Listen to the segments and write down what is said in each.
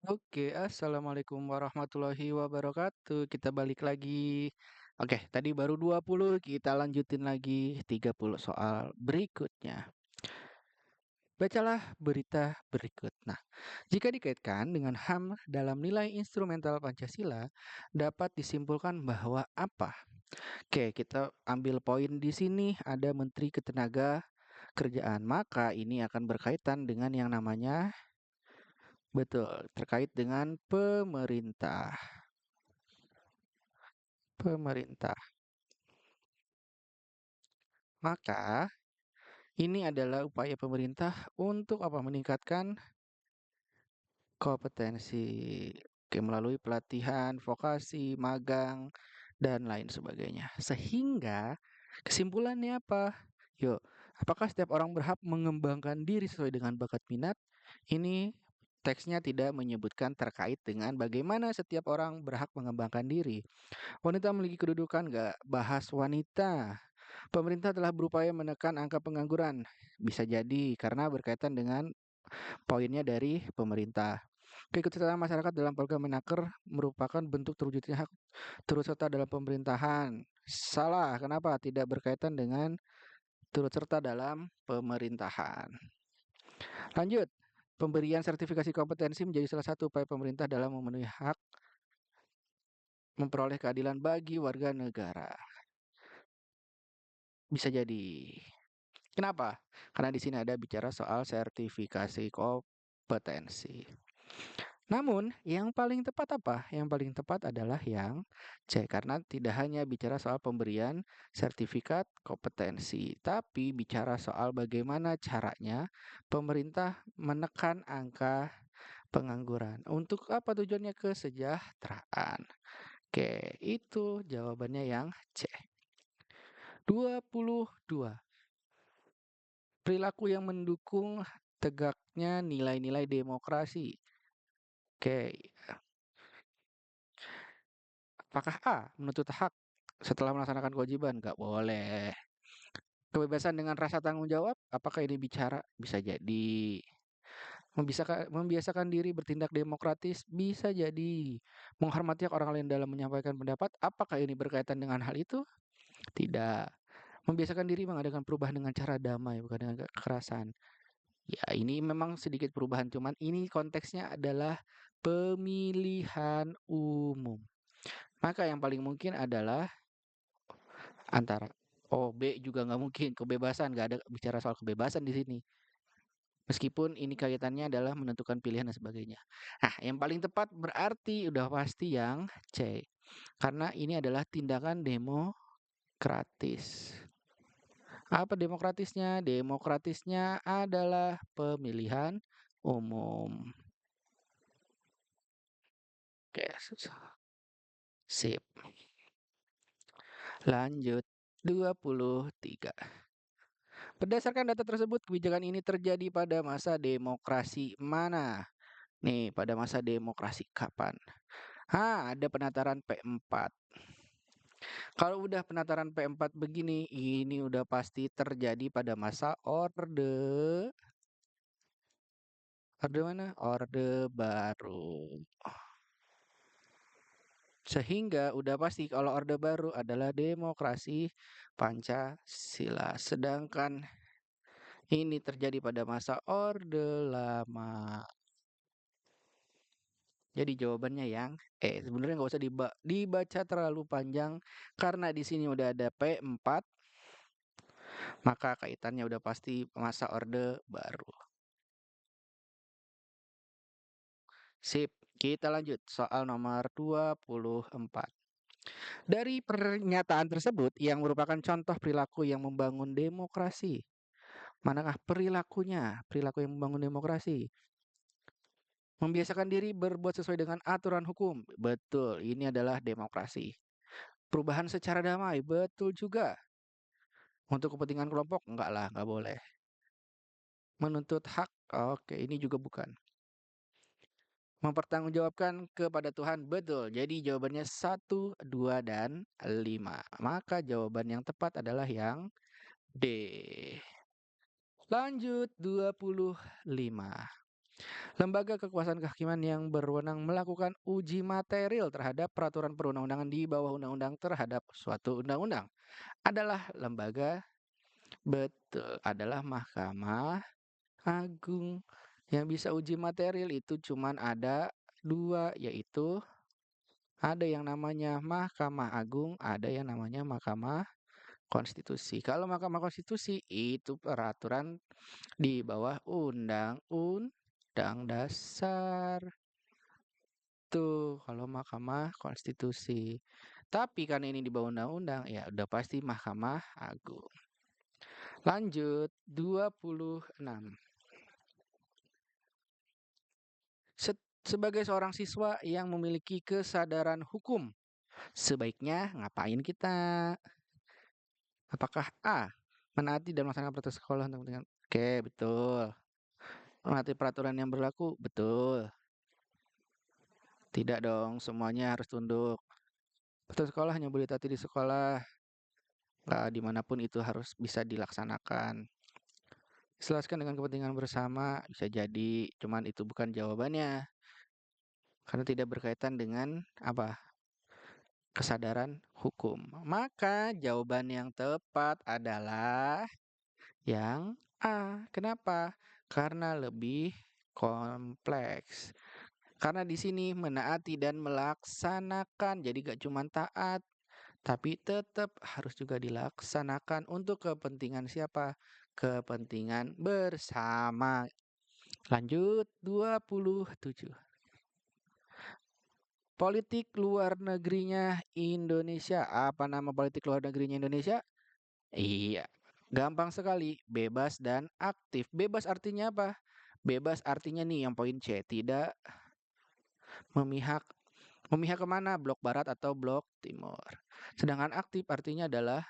Oke, assalamualaikum warahmatullahi wabarakatuh. Kita balik lagi. Oke, tadi baru 20, kita lanjutin lagi 30 soal berikutnya. Bacalah berita berikut. Nah, jika dikaitkan dengan HAM dalam nilai instrumental Pancasila, dapat disimpulkan bahwa apa? Oke, kita ambil poin di sini ada Menteri Ketenaga Kerjaan. Maka ini akan berkaitan dengan yang namanya betul, terkait dengan pemerintah. Pemerintah. Maka, ini adalah upaya pemerintah untuk apa? Meningkatkan kompetensi. Oke, melalui pelatihan, vokasi, magang, dan lain sebagainya. Sehingga kesimpulannya apa? Yuk, apakah setiap orang berhak mengembangkan diri sesuai dengan bakat minat? Ini teksnya tidak menyebutkan terkait dengan bagaimana setiap orang berhak mengembangkan diri. Wanita memiliki kedudukan nggak? Bahas wanita. Pemerintah telah berupaya menekan angka pengangguran. Bisa jadi karena berkaitan dengan poinnya dari pemerintah. Keikutsertaan masyarakat dalam program Menaker merupakan bentuk terwujudnya hak turut serta dalam pemerintahan. Salah, kenapa? Tidak berkaitan dengan turut serta dalam pemerintahan. Lanjut, pemberian sertifikasi kompetensi menjadi salah satu upaya pemerintah dalam memenuhi hak memperoleh keadilan bagi warga negara. Bisa jadi. Kenapa? Karena di sini ada bicara soal sertifikasi kompetensi. Namun, yang paling tepat apa? Yang paling tepat adalah yang C, karena tidak hanya bicara soal pemberian sertifikat kompetensi, tapi bicara soal bagaimana caranya pemerintah menekan angka pengangguran. Untuk apa tujuannya? Kesejahteraan. Oke, itu jawabannya yang C. 22. Perilaku yang mendukung tegaknya nilai-nilai demokrasi. Oke, apakah A, menuntut hak setelah melaksanakan kewajiban? Nggak boleh. Kebebasan dengan rasa tanggung jawab, apakah ini bicara? Bisa jadi. Membiasakan diri bertindak demokratis? Bisa jadi. Menghormati hak orang lain dalam menyampaikan pendapat, apakah ini berkaitan dengan hal itu? Tidak. Membiasakan diri mengadakan perubahan dengan cara damai, bukan dengan kekerasan. Ya, ini memang sedikit perubahan, cuman ini konteksnya adalah pemilihan umum. Maka yang paling mungkin adalah antara oh, B juga nggak mungkin, kebebasan, nggak ada bicara soal kebebasan di sini. Meskipun ini kaitannya adalah menentukan pilihan dan sebagainya. Nah, yang paling tepat berarti udah pasti yang C. Karena ini adalah tindakan demokratis. Apa demokratisnya? Demokratisnya adalah pemilihan umum. Oke, sip. Lanjut. 23. Berdasarkan data tersebut, kebijakan ini terjadi pada masa demokrasi mana? Nih, pada masa demokrasi kapan? Ada penataran P4. Kalau udah penataran P4 begini, ini udah pasti terjadi pada masa orde mana? Orde Baru. Sehingga udah pasti kalau Orde Baru adalah demokrasi Pancasila. Sedangkan ini terjadi pada masa Orde Lama. Jadi jawabannya yang sebenarnya nggak usah dibaca terlalu panjang karena di sini udah ada P4, maka kaitannya udah pasti masa Orde Baru. Sip, kita lanjut soal nomor 24. Dari pernyataan tersebut yang merupakan contoh perilaku yang membangun demokrasi. Manakah perilakunya? Perilaku yang membangun demokrasi. Membiasakan diri berbuat sesuai dengan aturan hukum. Betul, ini adalah demokrasi. Perubahan secara damai. Betul juga. Untuk kepentingan kelompok? Enggak lah, enggak boleh. Menuntut hak? Oke, ini juga bukan. Mempertanggungjawabkan kepada Tuhan? Betul. Jadi jawabannya 1, 2, dan 5. Maka jawaban yang tepat adalah yang D. Lanjut 25. Lembaga kekuasaan kehakiman yang berwenang melakukan uji material terhadap peraturan perundang-undangan di bawah undang-undang terhadap suatu undang-undang adalah lembaga betul adalah Mahkamah Agung. Yang bisa uji material itu cuman ada dua, yaitu ada yang namanya Mahkamah Agung, ada yang namanya Mahkamah Konstitusi. Kalau Mahkamah Konstitusi itu peraturan di bawah Undang-Undang Dasar. Tuh, kalau Mahkamah Konstitusi. Tapi karena ini di bawah undang-undang, ya udah pasti Mahkamah Agung. Lanjut, 26. Sebagai seorang siswa yang memiliki kesadaran hukum, sebaiknya ngapain kita? Apakah A. Menaati dan melaksanakan protokol sekolah untuk kepentingan. Oke, betul. Menaati peraturan yang berlaku, betul. Tidak dong, semuanya harus tunduk. Protokol sekolah hanya boleh ditaati di sekolah. Dimanapun itu harus bisa dilaksanakan. Diselaraskan dengan kepentingan bersama, bisa jadi, cuman itu bukan jawabannya. Karena tidak berkaitan dengan apa? Kesadaran hukum. Maka jawaban yang tepat adalah yang A. Kenapa? Karena lebih kompleks. Karena di sini menaati dan melaksanakan, jadi gak cuma taat, tapi tetap harus juga dilaksanakan untuk kepentingan siapa? Kepentingan bersama. Lanjut, 27. Politik luar negerinya Indonesia. Apa nama politik luar negerinya Indonesia? Iya, gampang sekali. Bebas dan aktif. Bebas artinya apa? Bebas artinya nih yang poin C. Tidak memihak. Memihak kemana? Blok Barat atau Blok Timur. Sedangkan aktif artinya adalah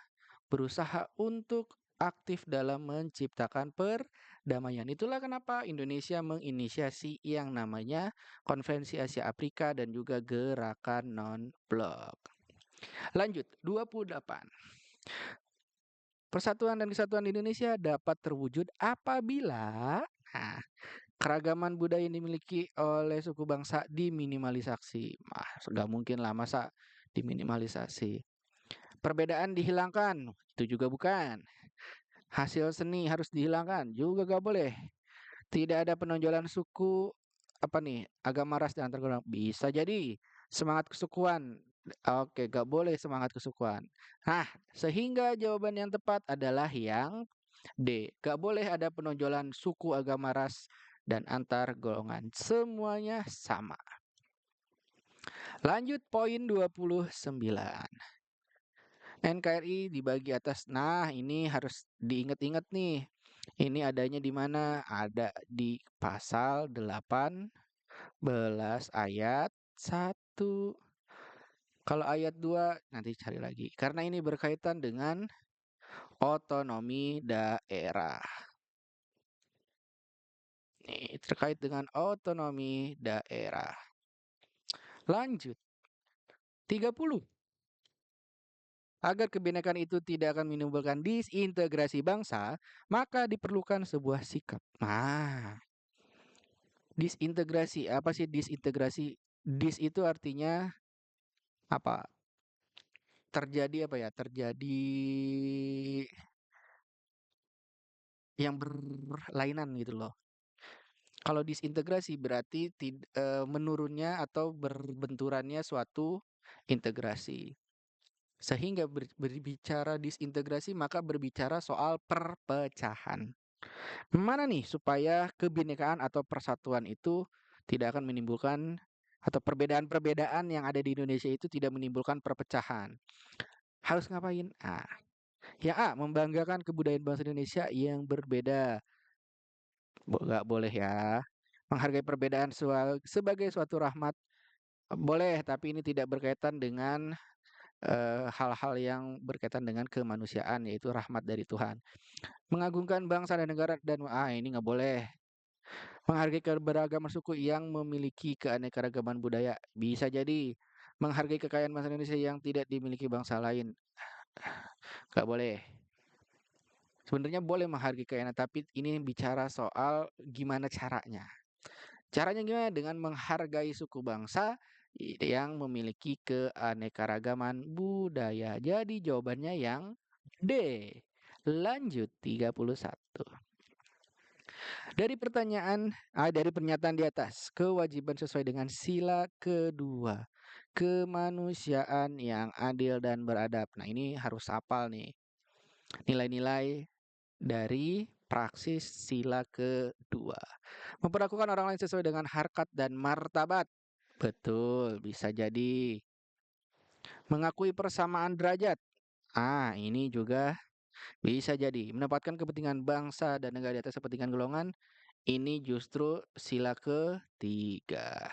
berusaha untuk aktif dalam menciptakan perdamaian. Itulah kenapa Indonesia menginisiasi yang namanya Konferensi Asia Afrika dan juga Gerakan Non-Blok. Lanjut, 28. Persatuan dan kesatuan Indonesia dapat terwujud apabila keragaman budaya yang dimiliki oleh suku bangsa diminimalisasi. Nggak mungkin lah masa diminimalisasi. Perbedaan dihilangkan, itu juga bukan. Hasil seni harus dihilangkan, juga gak boleh. Tidak ada penonjolan suku, apa nih, agama ras dan antar golongan. Bisa jadi semangat kesukuan. Oke, gak boleh semangat kesukuan. Nah, sehingga jawaban yang tepat adalah yang D. Gak boleh ada penonjolan suku, agama, ras, dan antar golongan. Semuanya sama. Lanjut poin 29. NKRI dibagi atas. Nah, ini harus diingat-ingat nih. Ini adanya di mana? Ada di pasal 18 ayat 1. Kalau ayat 2 nanti cari lagi. Karena ini berkaitan dengan otonomi daerah. Nih, terkait dengan otonomi daerah. Lanjut. 30. Agar kebinekaan itu tidak akan menimbulkan disintegrasi bangsa, maka diperlukan sebuah sikap. Nah, disintegrasi, apa sih disintegrasi? Dis itu artinya apa? Terjadi apa ya? Terjadi yang berlainan gitu loh. Kalau disintegrasi berarti menurunnya atau berbenturannya suatu integrasi. Sehingga berbicara disintegrasi maka berbicara soal perpecahan. Mana nih supaya kebinekaan atau persatuan itu tidak akan menimbulkan atau perbedaan-perbedaan yang ada di Indonesia itu tidak menimbulkan perpecahan. Harus ngapain? Yang A, membanggakan kebudayaan bangsa Indonesia yang berbeda. Nggak boleh ya. Menghargai perbedaan sebagai suatu rahmat. Boleh, tapi ini tidak berkaitan dengan hal-hal yang berkaitan dengan kemanusiaan, yaitu rahmat dari Tuhan. Mengagungkan bangsa dan negara dan ini nggak boleh. Menghargai keberagaman suku yang memiliki keanekaragaman budaya. Bisa jadi menghargai kekayaan bangsa Indonesia yang tidak dimiliki bangsa lain. Nggak boleh. Sebenarnya boleh menghargai kekayaan, tapi ini bicara soal gimana caranya. Caranya gimana? Dengan menghargai suku bangsa yang memiliki keanekaragaman budaya. Jadi jawabannya yang D. Lanjut 31. Dari pernyataan di atas, kewajiban sesuai dengan sila kedua, kemanusiaan yang adil dan beradab. Nah, ini harus hafal nih. Nilai-nilai dari praksis sila kedua. Memperlakukan orang lain sesuai dengan harkat dan martabat. Betul, bisa jadi. Mengakui persamaan derajat. Ini juga bisa jadi. Menempatkan kepentingan bangsa dan negara di atas kepentingan golongan. Ini justru sila ketiga.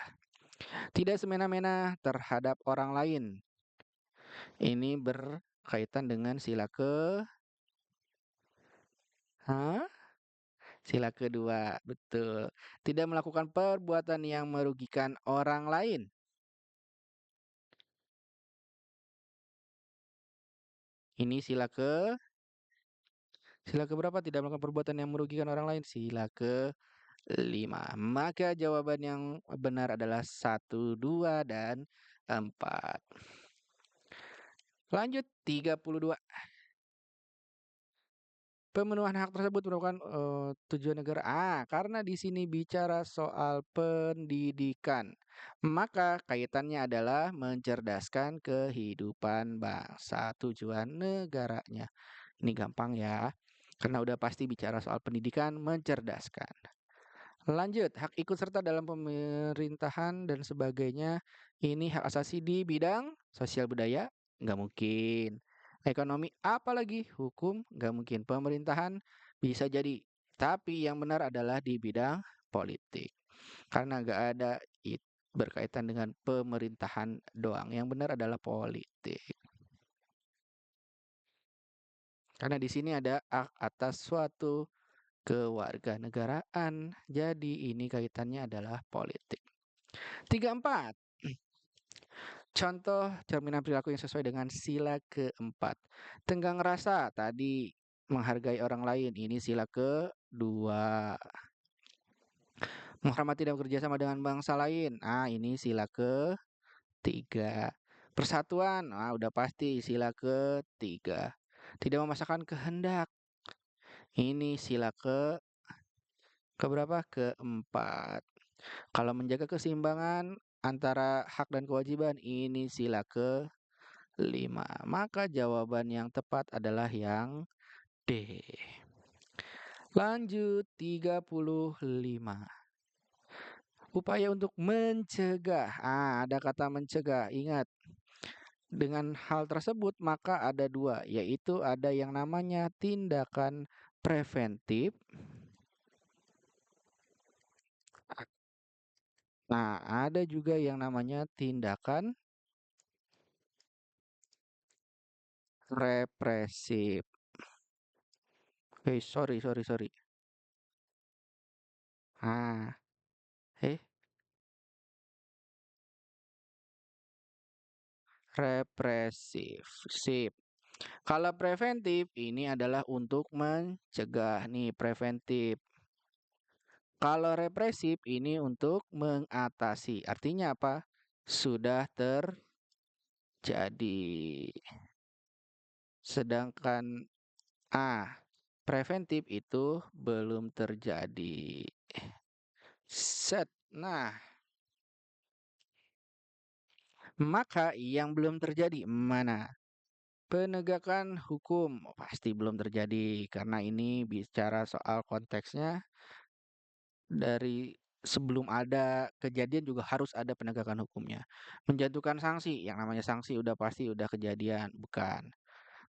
Tidak semena-mena terhadap orang lain. Ini berkaitan dengan sila Hah? Sila kedua, betul. Tidak melakukan perbuatan yang merugikan orang lain. Ini sila keberapa? Tidak melakukan perbuatan yang merugikan orang lain. Sila kelima. Maka jawaban yang benar adalah satu, 2, dan 4. Lanjut 32. Pemenuhan hak tersebut merupakan tujuan negara. Karena di sini bicara soal pendidikan, maka kaitannya adalah mencerdaskan kehidupan bangsa, tujuan negaranya. Ini gampang ya, karena udah pasti bicara soal pendidikan, mencerdaskan. Lanjut, hak ikut serta dalam pemerintahan dan sebagainya. Ini hak asasi di bidang sosial budaya, nggak mungkin. Ekonomi, apalagi hukum, nggak mungkin. Pemerintahan bisa jadi, tapi yang benar adalah di bidang politik. Karena nggak ada berkaitan dengan pemerintahan doang. Yang benar adalah politik. Karena di sini ada hak atas suatu kewarganegaraan. Jadi ini kaitannya adalah politik. 34. Contoh cerminan perilaku yang sesuai dengan sila keempat. Tenggang rasa tadi menghargai orang lain. Ini sila kedua. Menghormati dan bekerja sama dengan bangsa lain. Ini sila ketiga. Persatuan. Udah pasti sila ketiga. Tidak memaksakan kehendak. Ini sila keberapa? Keempat. Kalau menjaga keseimbangan antara hak dan kewajiban, ini sila kelima. Maka jawaban yang tepat adalah yang D. Lanjut 35. Upaya untuk mencegah. Ada kata mencegah. Ingat, dengan hal tersebut maka ada dua, yaitu ada yang namanya tindakan preventif. Ada juga yang namanya tindakan represif. Sorry, sorry, sorry. Ah, eh, Represif. Sip. Kalau preventif ini adalah untuk mencegah nih preventif. Kalau represif ini untuk mengatasi. Artinya apa? Sudah terjadi. Sedangkan preventif itu belum terjadi. Set. Nah, maka yang belum terjadi mana? Penegakan hukum pasti belum terjadi karena ini bicara soal konteksnya dari sebelum ada kejadian juga harus ada penegakan hukumnya. Menjatuhkan sanksi, yang namanya sanksi udah pasti udah kejadian, bukan.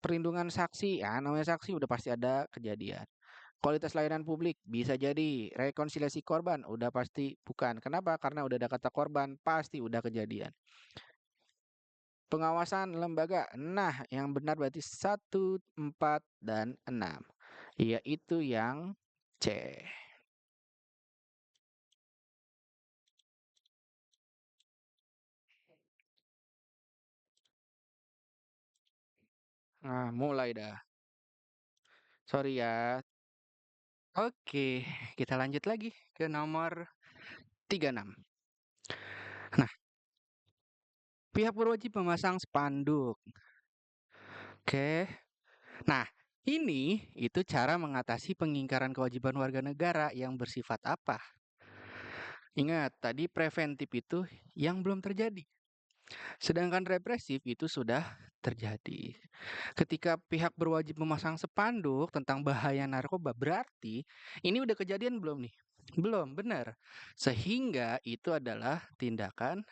Perlindungan saksi, namanya saksi udah pasti ada kejadian. Kualitas layanan publik bisa jadi. Rekonsiliasi korban udah pasti bukan. Kenapa? Karena udah ada kata korban, pasti udah kejadian. Pengawasan lembaga. Nah, yang benar berarti 1, 4, dan 6. Yaitu yang C. Mulai dah. Sorry ya. Oke, kita lanjut lagi ke nomor 36. Nah, pihak berwajib memasang spanduk. Oke. Nah, ini itu cara mengatasi pengingkaran kewajiban warga negara yang bersifat apa? Ingat, tadi preventif itu yang belum terjadi. Sedangkan represif itu sudah terjadi. Ketika pihak berwajib memasang spanduk tentang bahaya narkoba, berarti ini udah kejadian belum nih? Belum, benar. Sehingga itu adalah tindakan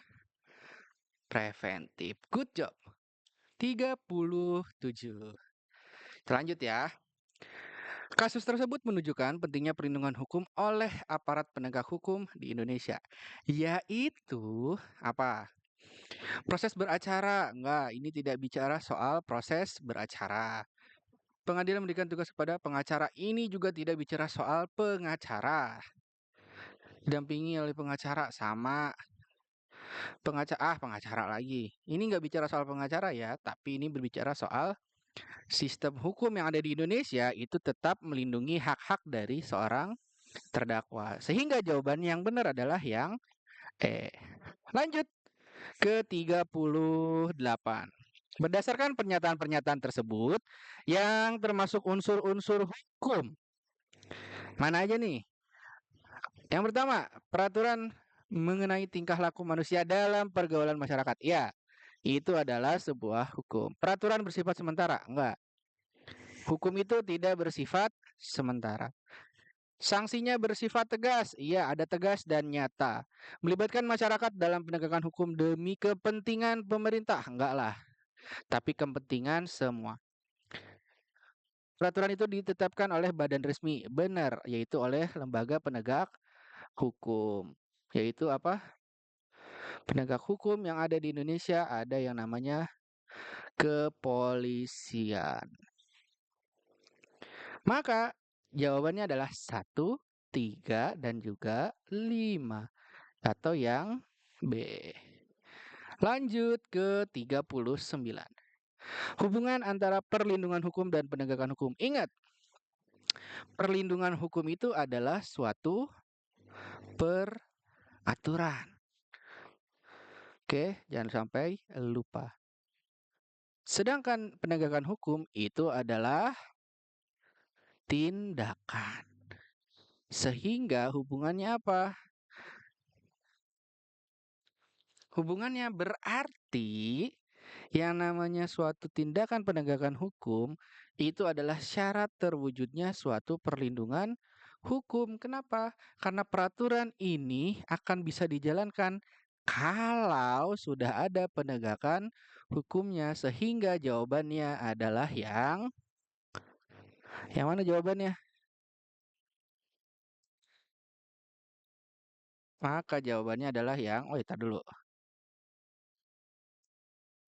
preventif. Good job. 37. Lanjut ya. Kasus tersebut menunjukkan pentingnya perlindungan hukum oleh aparat penegak hukum di Indonesia, yaitu apa? Proses beracara. Enggak, ini tidak bicara soal proses beracara. Pengadilan memberikan tugas kepada pengacara. Ini juga tidak bicara soal pengacara. Didampingi oleh pengacara sama pengacara lagi. Ini nggak bicara soal pengacara ya, tapi ini berbicara soal sistem hukum yang ada di Indonesia itu tetap melindungi hak-hak dari seorang terdakwa. Sehingga jawaban yang benar adalah yang E. Lanjut ke 38. Berdasarkan pernyataan-pernyataan tersebut yang termasuk unsur-unsur hukum. Mana aja nih? Yang pertama, peraturan mengenai tingkah laku manusia dalam pergaulan masyarakat. Ya, itu adalah sebuah hukum. Peraturan bersifat sementara? Enggak. Hukum itu tidak bersifat sementara. Sanksinya bersifat tegas. Iya, ada tegas dan nyata. Melibatkan masyarakat dalam penegakan hukum demi kepentingan pemerintah? Enggak lah. Tapi kepentingan semua. Peraturan itu ditetapkan oleh badan resmi. Benar, yaitu oleh lembaga penegak hukum. Yaitu apa? Penegak hukum yang ada di Indonesia ada yang namanya kepolisian. Maka jawabannya adalah 1, 3, dan juga 5. Atau yang B. Lanjut ke 39. Hubungan antara perlindungan hukum dan penegakan hukum. Ingat, perlindungan hukum itu adalah suatu peraturan. Oke, jangan sampai lupa. Sedangkan penegakan hukum itu adalah tindakan. Sehingga hubungannya apa? Hubungannya berarti yang namanya suatu tindakan penegakan hukum itu adalah syarat terwujudnya suatu perlindungan hukum. Kenapa? Karena peraturan ini akan bisa dijalankan kalau sudah ada penegakan hukumnya. Sehingga jawabannya adalah yang mana jawabannya? Maka jawabannya adalah tar dulu.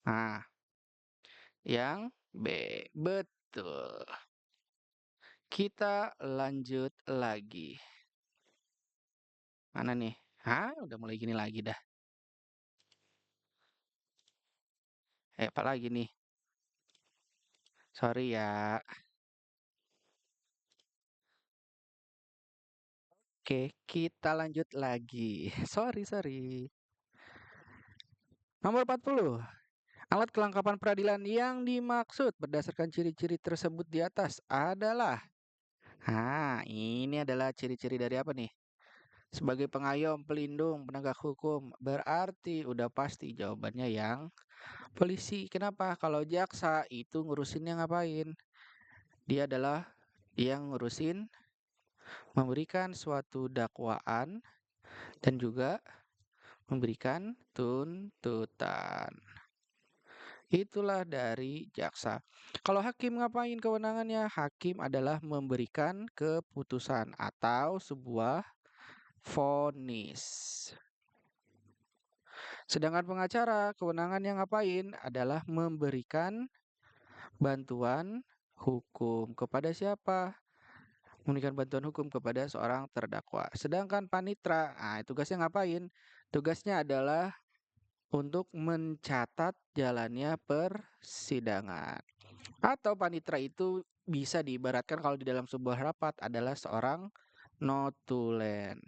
Nah, yang B. Betul. Kita lanjut lagi. Mana nih? Udah mulai gini lagi dah. Apa lagi nih? Sorry ya. Oke, kita lanjut lagi. Sorry, sorry. Nomor 40. Alat kelengkapan peradilan yang dimaksud berdasarkan ciri-ciri tersebut di atas adalah. Ini adalah ciri-ciri dari apa nih? Sebagai pengayom, pelindung, penegak hukum. Berarti udah pasti jawabannya yang polisi. Kenapa? Kalau jaksa itu ngurusinnya ngapain? Dia adalah yang ngurusin memberikan suatu dakwaan dan juga memberikan tuntutan. Itulah dari jaksa. Kalau hakim ngapain kewenangannya? Hakim adalah memberikan keputusan atau sebuah vonis. Sedangkan pengacara kewenangannya ngapain? Adalah memberikan bantuan hukum kepada siapa? Memberikan bantuan hukum kepada seorang terdakwa. Sedangkan panitra, tugasnya ngapain? Tugasnya adalah untuk mencatat jalannya persidangan. Atau panitra itu bisa diibaratkan kalau di dalam sebuah rapat adalah seorang notulen.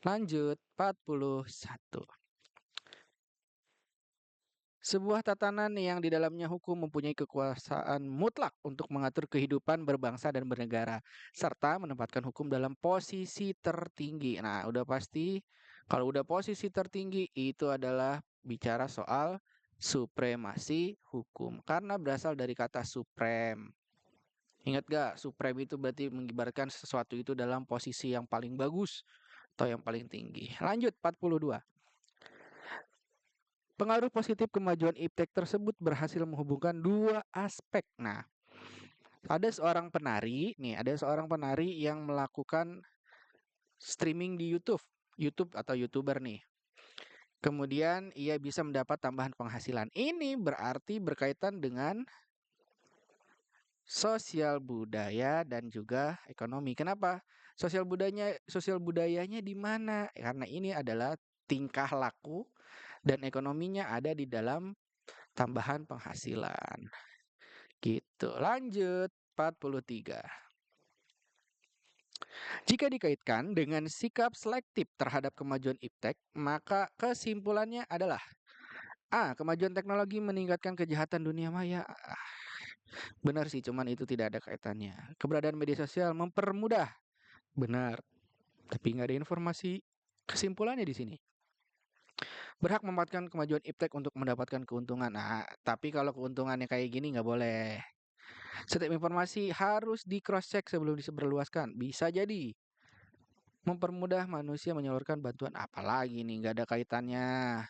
Lanjut, 41. Sebuah tatanan yang di dalamnya hukum mempunyai kekuasaan mutlak untuk mengatur kehidupan berbangsa dan bernegara, serta menempatkan hukum dalam posisi tertinggi. Nah, udah pasti kalau udah posisi tertinggi itu adalah bicara soal supremasi hukum, karena berasal dari kata suprem. Ingat gak, suprem itu berarti mengibaratkan sesuatu itu dalam posisi yang paling bagus atau yang paling tinggi. Lanjut, 42. Pengaruh positif kemajuan iptek tersebut berhasil menghubungkan dua aspek. Nah, ada seorang penari yang melakukan streaming di YouTube, YouTube atau YouTuber nih. Kemudian ia bisa mendapat tambahan penghasilan. Ini berarti berkaitan dengan sosial budaya dan juga ekonomi. Kenapa? Sosial budayanya di mana? Karena ini adalah tingkah laku dan ekonominya ada di dalam tambahan penghasilan. Gitu. Lanjut, 43. Jika dikaitkan dengan sikap selektif terhadap kemajuan iptek, maka kesimpulannya adalah A. Kemajuan teknologi meningkatkan kejahatan dunia maya. Benar sih, cuman itu tidak ada kaitannya. Keberadaan media sosial mempermudah. Benar, tapi nggak ada informasi kesimpulannya di sini. Berhak memanfaatkan kemajuan iptek untuk mendapatkan keuntungan. Nah, tapi kalau keuntungannya kayak gini nggak boleh. Setiap informasi harus di cross check sebelum disebarluaskan. Bisa jadi mempermudah manusia menyalurkan bantuan, apalagi nih nggak ada kaitannya.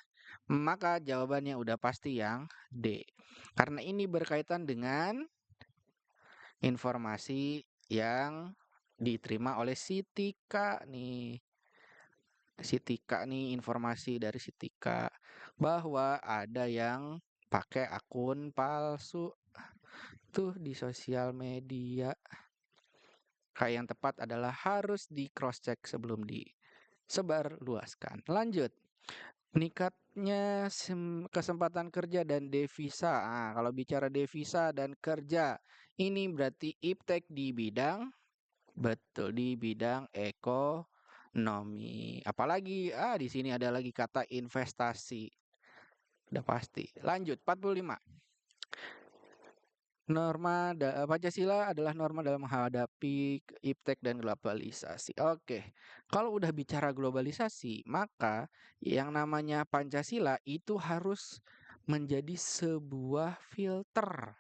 Maka jawabannya udah pasti yang D. Karena ini berkaitan dengan informasi yang diterima oleh si Tika nih. Si Tika nih, informasi dari si Tika bahwa ada yang pakai akun palsu tuh di sosial media. Kayak yang tepat adalah harus di cross check sebelum disebar luaskan. Lanjut. Meningkatnya kesempatan kerja dan devisa. Ah, kalau bicara devisa dan kerja, ini berarti iptek di bidang, betul, di bidang ekonomi. Apalagi di sini ada lagi kata investasi. Udah pasti. Lanjut, 45. Pancasila adalah norma dalam menghadapi iptek dan globalisasi. Oke, kalau udah bicara globalisasi, maka yang namanya Pancasila itu harus menjadi sebuah filter.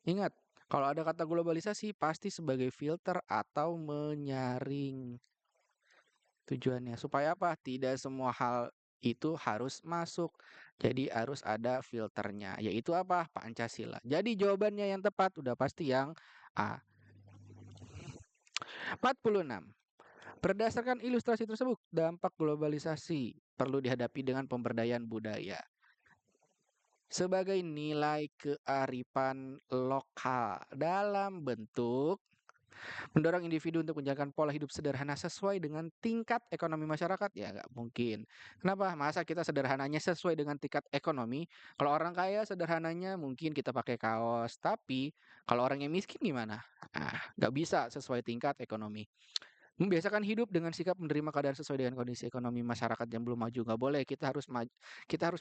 Ingat, kalau ada kata globalisasi pasti sebagai filter atau menyaring. Tujuannya supaya apa? Tidak semua hal itu harus masuk. Jadi harus ada filternya, yaitu apa? Pancasila. Jadi jawabannya yang tepat udah pasti yang A. 46. Berdasarkan ilustrasi tersebut, dampak globalisasi perlu dihadapi dengan pemberdayaan budaya sebagai nilai kearifan lokal dalam bentuk mendorong individu untuk menjalankan pola hidup sederhana sesuai dengan tingkat ekonomi masyarakat? Ya nggak mungkin. Kenapa? Masa kita sederhananya sesuai dengan tingkat ekonomi? Kalau orang kaya sederhananya mungkin kita pakai kaos, tapi kalau orang yang miskin gimana? Nggak bisa sesuai tingkat ekonomi. Membiasakan hidup dengan sikap menerima keadaan sesuai dengan kondisi ekonomi masyarakat yang belum maju. Nggak boleh, kita harus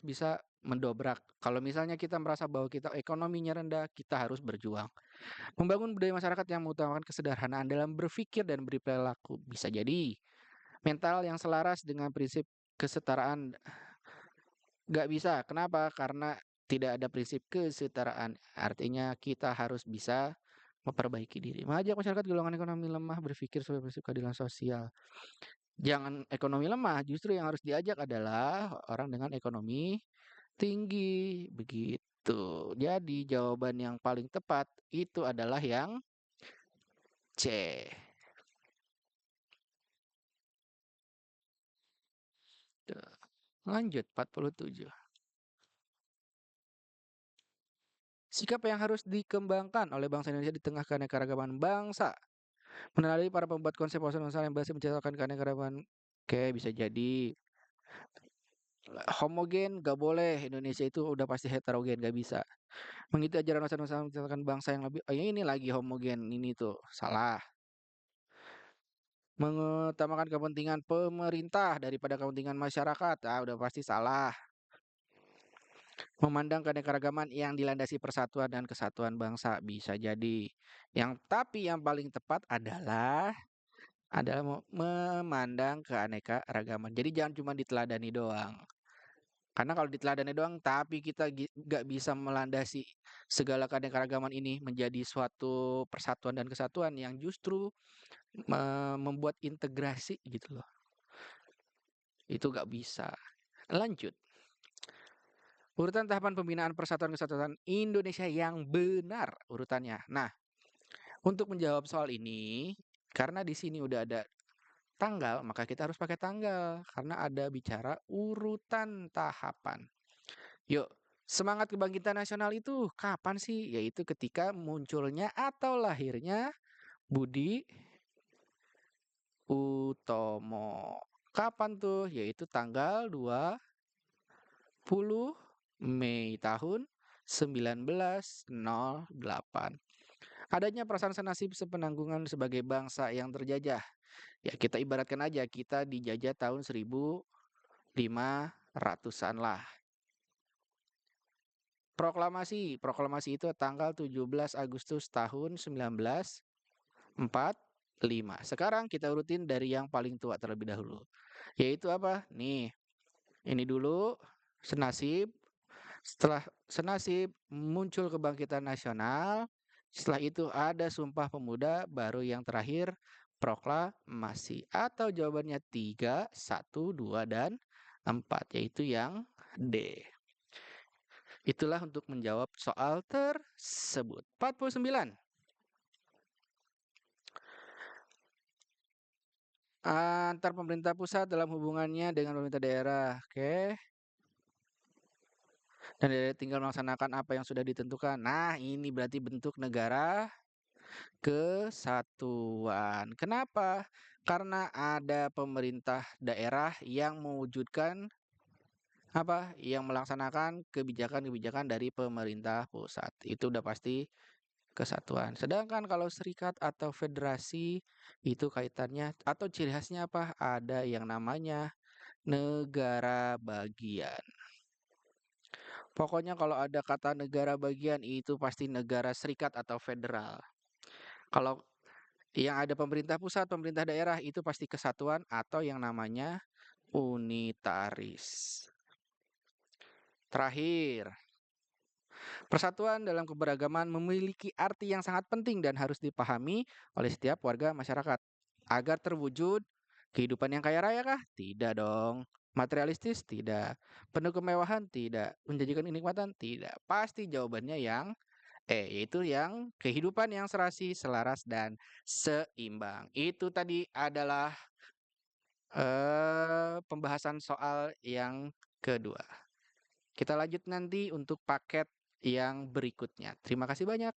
bisa mendobrak. Kalau misalnya kita merasa bahwa kita ekonominya rendah, kita harus berjuang. Membangun budaya masyarakat yang mengutamakan kesederhanaan dalam berpikir dan berperilaku. Bisa jadi mental yang selaras dengan prinsip kesetaraan. Nggak bisa. Kenapa? Karena tidak ada prinsip kesetaraan. Artinya kita harus bisa memperbaiki diri. Mengajak masyarakat golongan ekonomi lemah berpikir sesuai prinsip keadilan sosial. Jangan ekonomi lemah, justru yang harus diajak adalah orang dengan ekonomi tinggi. Begitu. Jadi jawaban yang paling tepat itu adalah yang C. Tuh. Lanjut, 47. Sikap yang harus dikembangkan oleh bangsa Indonesia di tengah keanekaragaman bangsa. Mengenali para pembuat konsep wawasan kebangsaan yang berhasil menciptakan keanekaragaman. Oke, bisa jadi homogen gak boleh. Indonesia itu udah pasti heterogen, gak bisa. Mengikuti ajaran wawasan kebangsaan menciptakan bangsa yang lebih. Oh, ini lagi homogen, ini tuh salah. Mengutamakan kepentingan pemerintah daripada kepentingan masyarakat. Ah, udah pasti salah. Memandang keanekaragaman yang dilandasi persatuan dan kesatuan bangsa bisa jadi. Tapi yang paling tepat adalah memandang keanekaragaman. Jadi jangan cuma diteladani doang. Karena kalau diteladani doang, tapi kita nggak bisa melandasi segala keanekaragaman ini menjadi suatu persatuan dan kesatuan yang justru membuat integrasi gitu loh. Itu nggak bisa. Lanjut. Urutan tahapan pembinaan Persatuan Kesatuan Indonesia yang benar urutannya. Nah, untuk menjawab soal ini, karena di sini udah ada tanggal, maka kita harus pakai tanggal karena ada bicara urutan tahapan. Yuk, semangat kebangkitan nasional itu kapan sih? Yaitu ketika munculnya atau lahirnya Budi Utomo. Kapan tuh? Yaitu tanggal 20 Mei tahun 1908. Adanya perasaan senasib sepenanggungan sebagai bangsa yang terjajah. Ya, kita ibaratkan aja kita dijajah tahun 1500-an lah. Proklamasi, proklamasi itu tanggal 17 Agustus tahun 1945. Sekarang kita urutin dari yang paling tua terlebih dahulu. Yaitu apa? Nih, ini dulu senasib. Setelah senasib muncul kebangkitan nasional. Setelah itu ada Sumpah Pemuda, baru yang terakhir proklamasi. Atau jawabannya 3, 1, 2, dan 4, yaitu yang D. Itulah untuk menjawab soal tersebut. 49. Antar pemerintah pusat dalam hubungannya dengan pemerintah daerah. Oke. Dan daerah tinggal melaksanakan apa yang sudah ditentukan. Nah, ini berarti bentuk negara kesatuan. Kenapa? Karena ada pemerintah daerah yang mewujudkan apa? Yang melaksanakan kebijakan-kebijakan dari pemerintah pusat. Itu udah pasti kesatuan. Sedangkan kalau serikat atau federasi itu kaitannya atau ciri khasnya apa? Ada yang namanya negara bagian. Pokoknya kalau ada kata negara bagian itu pasti negara serikat atau federal. Kalau yang ada pemerintah pusat, pemerintah daerah itu pasti kesatuan atau yang namanya unitaris. Terakhir, persatuan dalam keberagaman memiliki arti yang sangat penting dan harus dipahami oleh setiap warga masyarakat. Agar terwujud kehidupan yang kaya raya kah? Tidak dong. Materialistis? Tidak. Penuh kemewahan? Tidak. Menjanjikan kenikmatan? Tidak. Pasti jawabannya yang yaitu yang kehidupan yang serasi, selaras, dan seimbang. Itu tadi adalah pembahasan soal yang kedua. Kita lanjut nanti untuk paket yang berikutnya. Terima kasih banyak.